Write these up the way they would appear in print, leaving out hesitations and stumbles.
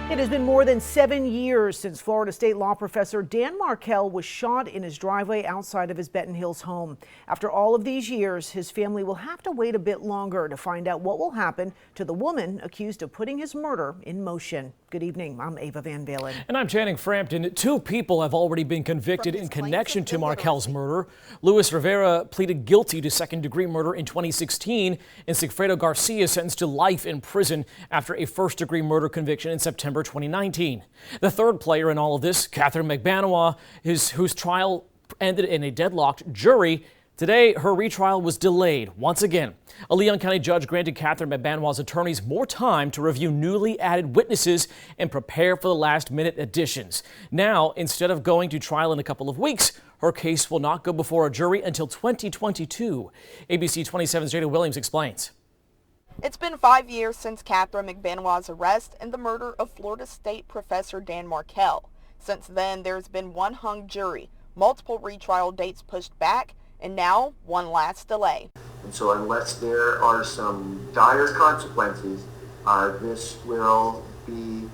It has been more than 7 years since Florida State law professor Dan Markell was shot in his driveway outside of his Benton Hills home. After all of these years, his family will have to wait a bit longer to find out what will happen to the woman accused of putting his murder in motion. Good evening. I'm Ava Van Valen. And I'm Channing Frampton. 2 people have already been convicted in connection to Markell's murder. Luis Rivera pleaded guilty to second-degree murder in 2016, and Sigfredo Garcia sentenced to life in prison after a first-degree murder conviction in September 2019. The third player in all of this, Katherine Magbanua, whose trial ended in a deadlocked jury. Today, her retrial was delayed once again. A Leon County judge granted Katherine Magbanua's attorneys more time to review newly added witnesses and prepare for the last-minute additions. Now, instead of going to trial in a couple of weeks, her case will not go before a jury until 2022. ABC 27's Jada Williams explains. It's been 5 years since Katherine Magbanua's arrest and the murder of Florida State professor Dan Markell. Since then, there's been one hung jury, multiple retrial dates pushed back, and now one last delay. And so unless there are some dire consequences, this will be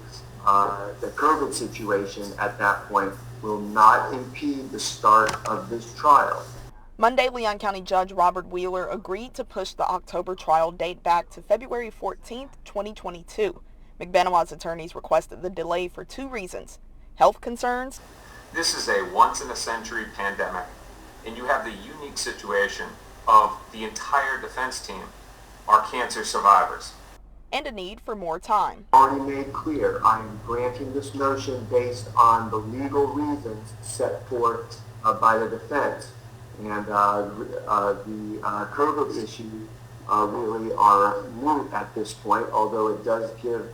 the COVID situation at that point will not impede the start of this trial. Monday, Leon County Judge Robert Wheeler agreed to push the October trial date back to February 14, 2022. Magbanua's attorneys requested the delay for 2 reasons: health concerns. This is a once-in-a-century pandemic, and you have the unique situation of the entire defense team are cancer survivors. And a need for more time. Already made clear, I am granting this motion based on the legal reasons set forth by the defense. And the COVID issue really are moot at this point, although it does give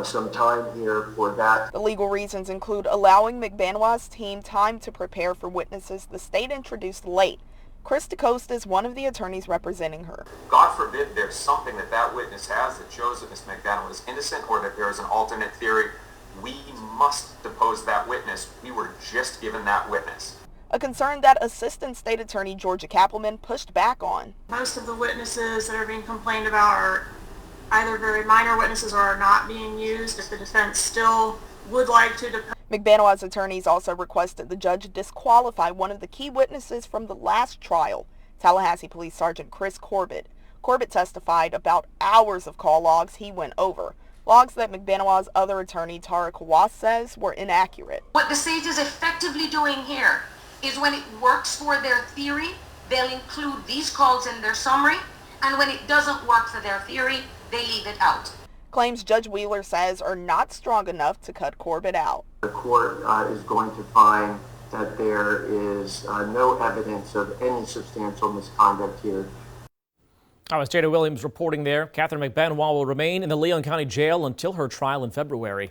some time here for that. The legal reasons include allowing Magbanua's team time to prepare for witnesses the state introduced late. Chris DeCosta is one of the attorneys representing her. God forbid there's something that witness has that shows that Ms. Magbanua is innocent or that there is an alternate theory. We must depose that witness. We were just given that witness. A concern that Assistant State Attorney Georgia Kappelman pushed back on. Most of the witnesses that are being complained about are either very minor witnesses or are not being used. If the defense still would like to depose. Magbanua's attorneys also requested the judge disqualify one of the key witnesses from the last trial, Tallahassee Police Sergeant Chris Corbett. Corbett testified about hours of call logs he went over, logs that Magbanua's other attorney, Tara Kawas, says were inaccurate. What the state is effectively doing here is when it works for their theory, they'll include these calls in their summary, and when it doesn't work for their theory, they leave it out. Claims Judge Wheeler says are not strong enough to cut Corbett out. The court is going to find that there is no evidence of any substantial misconduct here. That was Jada Williams reporting there. Katherine Magbanua will remain in the Leon County Jail until her trial in February.